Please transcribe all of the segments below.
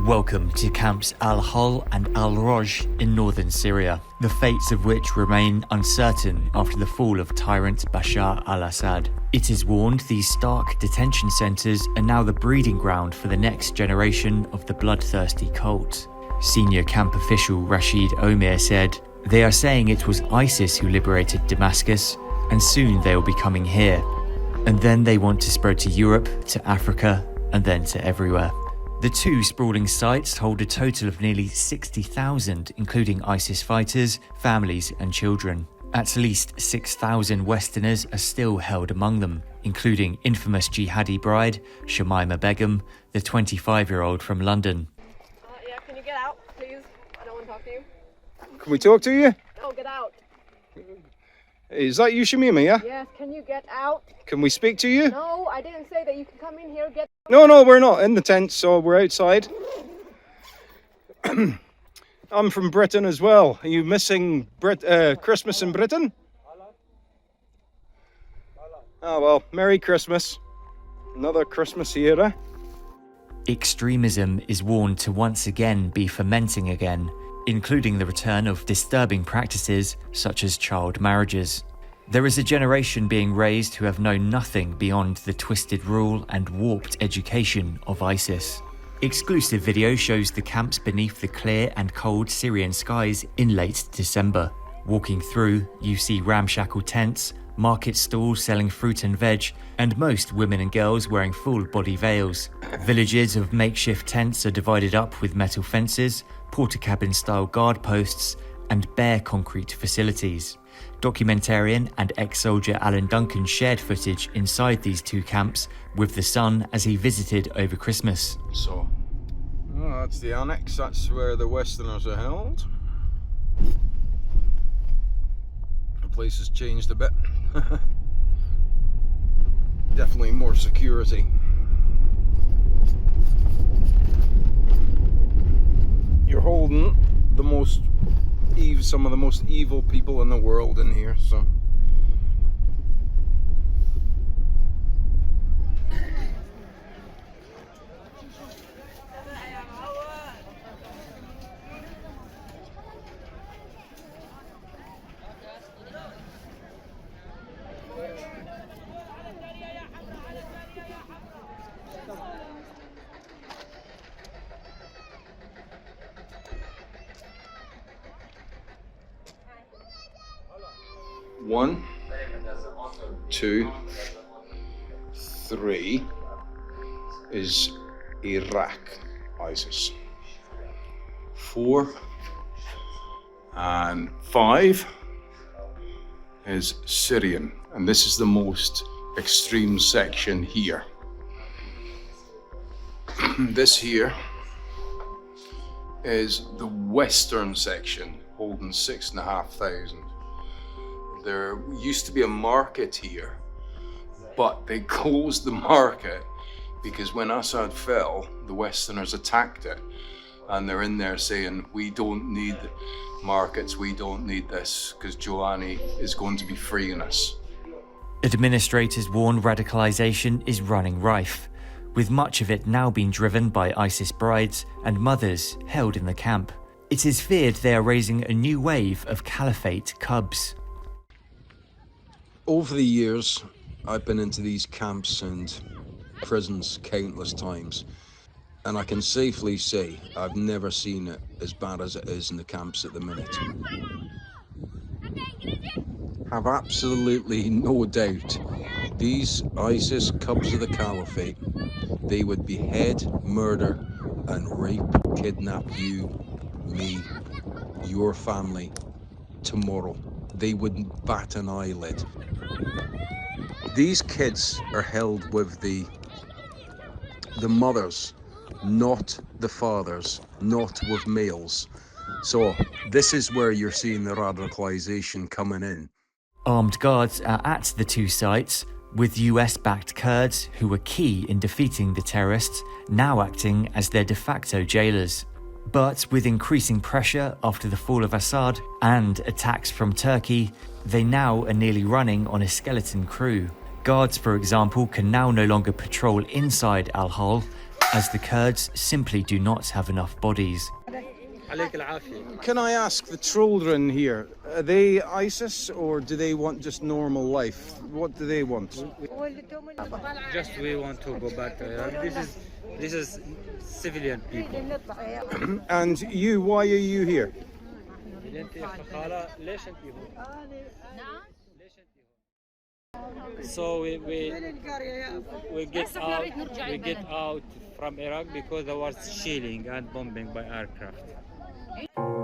Welcome to camps al-Hol and al-Roj in northern Syria, the fates of which remain uncertain after the fall of tyrant Bashar al-Assad. It is warned these stark detention centres are now the breeding ground for the next generation of the bloodthirsty cult. Senior camp official Rashid Omer said, "They are saying it was ISIS who liberated Damascus, and soon they will be coming here. And then they want to spread to Europe, to Africa, and then to everywhere." The two sprawling sites hold a total of nearly 60,000, including ISIS fighters, families and children. At least 6,000 Westerners are still held among them, including infamous jihadi bride Shamima Begum, the 25-year-old from London. Yeah, can you get out, please? I don't want to talk to you. Can we talk to you? No, get out. Is that you, Shamima, yeah? Yes, can you get out? Can we speak to you? No, I didn't say that you can come in here, get... No, we're not in the tent, so we're outside. I'm from Britain as well. Are you missing Christmas in Britain? Oh well, Merry Christmas. Another Christmas here, eh? Extremism is warned to once again be fermenting again, including the return of disturbing practices such as child marriages. There is a generation being raised who have known nothing beyond the twisted rule and warped education of ISIS. Exclusive video shows the camps beneath the clear and cold Syrian skies in late December. Walking through, you see ramshackle tents, market stalls selling fruit and veg, and most women and girls wearing full body veils. Villages of makeshift tents are divided up with metal fences, porter-cabin style guard posts, and bare concrete facilities. Documentarian and ex-soldier Alan Duncan shared footage inside these two camps with the son as he visited over Christmas. So, that's the annex, that's where the Westerners are held. The place has changed a bit. Definitely more security. You're holding some of the most evil people in the world in here, so. One, 2, 3 is Iraq, ISIS. 4 and 5 is Syrian, and this is the most extreme section here. This here is the western section, holding 6,500. There used to be a market here, but they closed the market because when Assad fell, the Westerners attacked it, and they're in there saying, "We don't need markets, we don't need this, because Joanni is going to be freeing us." Administrators warn radicalisation is running rife, with much of it now being driven by ISIS brides and mothers held in the camp. It is feared they are raising a new wave of caliphate cubs. Over the years, I've been into these camps and prisons countless times, and I can safely say I've never seen it as bad as it is in the camps at the minute. Have absolutely no doubt, these ISIS cubs of the caliphate, they would behead, murder, and rape, kidnap you, me, your family, tomorrow. They wouldn't bat an eyelid. These kids are held with the mothers, not the fathers, not with males. So this is where you're seeing the radicalization coming in. Armed guards are at the two sites, with US-backed Kurds who were key in defeating the terrorists now acting as their de facto jailers. But with increasing pressure after the fall of Assad and attacks from Turkey, they now are nearly running on a skeleton crew. Guards, for example, can now no longer patrol inside al-Hol as the Kurds simply do not have enough bodies. Can I ask the children here, are they ISIS or do they want just normal life? What do they want? Just we want to go back to Iraq. This is civilian people. And you, why are you here? So we get out from Iraq because there was shelling and bombing by aircraft.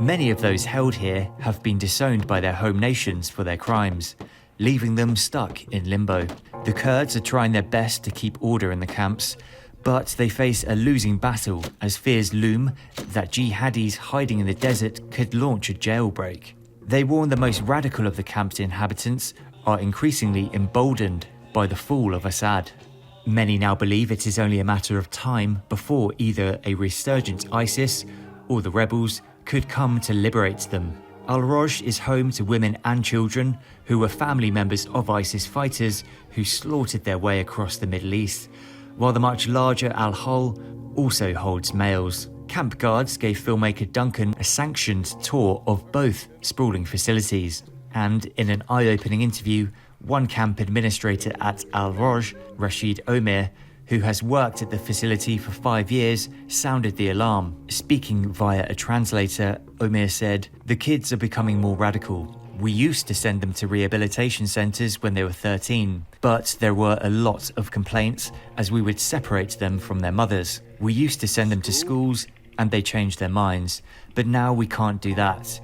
Many of those held here have been disowned by their home nations for their crimes, leaving them stuck in limbo. The Kurds are trying their best to keep order in the camps, but they face a losing battle as fears loom that jihadis hiding in the desert could launch a jailbreak. They warn the most radical of the camp's inhabitants are increasingly emboldened by the fall of Assad. Many now believe it is only a matter of time before either a resurgent ISIS or the rebels could come to liberate them. Al-Roj is home to women and children who were family members of ISIS fighters who slaughtered their way across the Middle East, while the much larger al-Hol also holds males. Camp guards gave filmmaker Duncan a sanctioned tour of both sprawling facilities, and in an eye-opening interview, one camp administrator at al-Roj, Rashid Omer, who has worked at the facility for 5 years, sounded the alarm. Speaking via a translator, Omer said, "The kids are becoming more radical. We used to send them to rehabilitation centres when they were 13, but there were a lot of complaints as we would separate them from their mothers. We used to send them to schools and they changed their minds, but now we can't do that,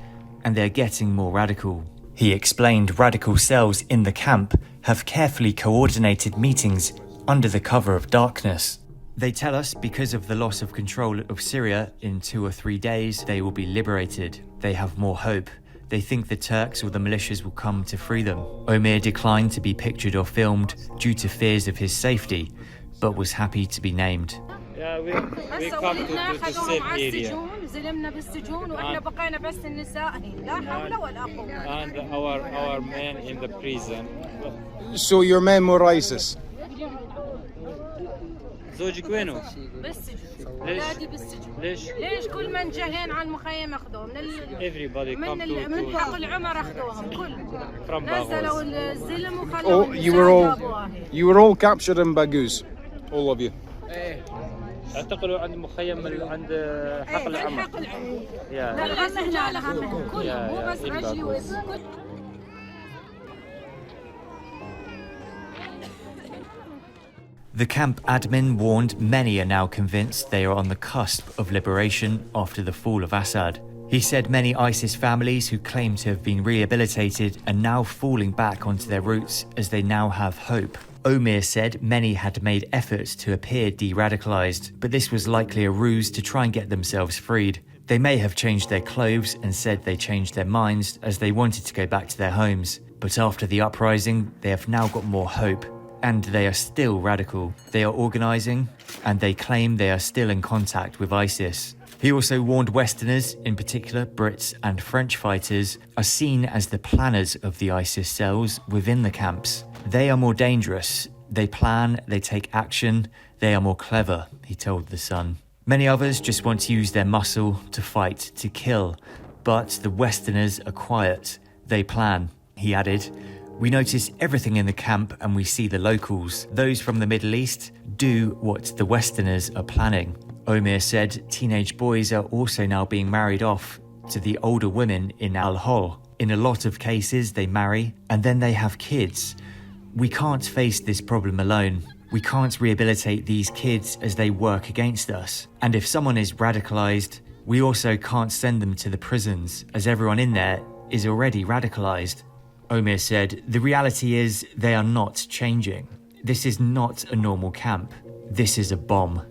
and they're getting more radical." He explained radical cells in the camp have carefully coordinated meetings under the cover of darkness. They tell us because of the loss of control of Syria in 2 or 3 days, they will be liberated. They have more hope. They think the Turks or the militias will come to free them. Omer declined to be pictured or filmed due to fears of his safety, but was happy to be named. Yeah, we come to safe area. And our men in the prison. So your men were ISIS? زوجك وينه؟ بالسجن ولادي بالسجن ليش؟ ليش كل من جاهين على المخيم اخذوهم Everybody come to من حق العمر اخذوهم كل from نزلوا Baghdad. الزلم Oh, وخلوهم you were all captured in Baghouz, all of you. اعتقلوا عند مخيم عند حقل العمر. حق العمر Yeah. لا هنا هم كلهم مو بس رجلي وابن. The camp admin warned many are now convinced they are on the cusp of liberation after the fall of Assad. He said many ISIS families who claim to have been rehabilitated are now falling back onto their roots as they now have hope. Omer said many had made efforts to appear de-radicalized, but this was likely a ruse to try and get themselves freed. They may have changed their clothes and said they changed their minds as they wanted to go back to their homes. But after the uprising, they have now got more hope. And they are still radical. They are organising, and they claim they are still in contact with ISIS. He also warned Westerners, in particular Brits and French fighters, are seen as the planners of the ISIS cells within the camps. They are more dangerous. They plan, they take action, they are more clever, he told The Sun. Many others just want to use their muscle to fight, to kill. But the Westerners are quiet. They plan, he added. We notice everything in the camp and we see the locals. Those from the Middle East do what the Westerners are planning. Omer said teenage boys are also now being married off to the older women in al-Hol. In a lot of cases, they marry and then they have kids. We can't face this problem alone. We can't rehabilitate these kids as they work against us. And if someone is radicalized, we also can't send them to the prisons as everyone in there is already radicalized. Omer said, the reality is they are not changing. This is not a normal camp. This is a bomb.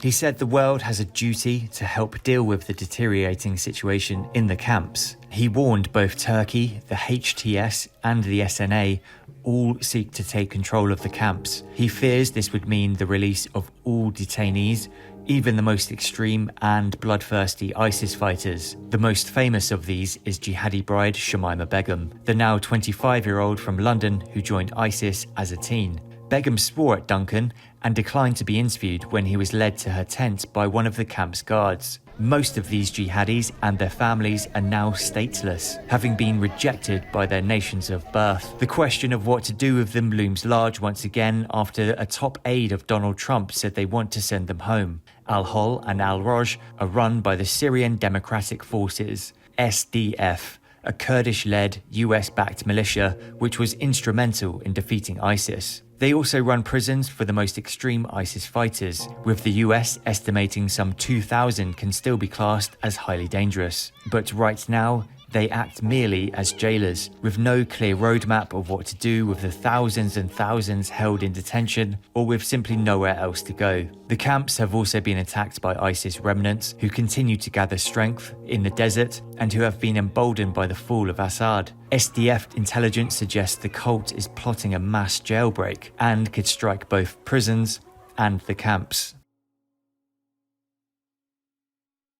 He said the world has a duty to help deal with the deteriorating situation in the camps. He warned both Turkey, the HTS and the SNA all seek to take control of the camps. He fears this would mean the release of all detainees, even the most extreme and bloodthirsty ISIS fighters. The most famous of these is jihadi bride Shamima Begum, the now 25-year-old from London who joined ISIS as a teen. Begum swore at Duncan and declined to be interviewed when he was led to her tent by one of the camp's guards. Most of these jihadis and their families are now stateless, having been rejected by their nations of birth. The question of what to do with them looms large once again after a top aide of Donald Trump said they want to send them home. Al-Hol and al-Roj are run by the Syrian Democratic Forces, SDF, a Kurdish-led US-backed militia which was instrumental in defeating ISIS. They also run prisons for the most extreme ISIS fighters, with the US estimating some 2,000 can still be classed as highly dangerous. But right now, they act merely as jailers, with no clear roadmap of what to do with the thousands and thousands held in detention, or with simply nowhere else to go. The camps have also been attacked by ISIS remnants who continue to gather strength in the desert and who have been emboldened by the fall of Assad. SDF intelligence suggests the cult is plotting a mass jailbreak and could strike both prisons and the camps.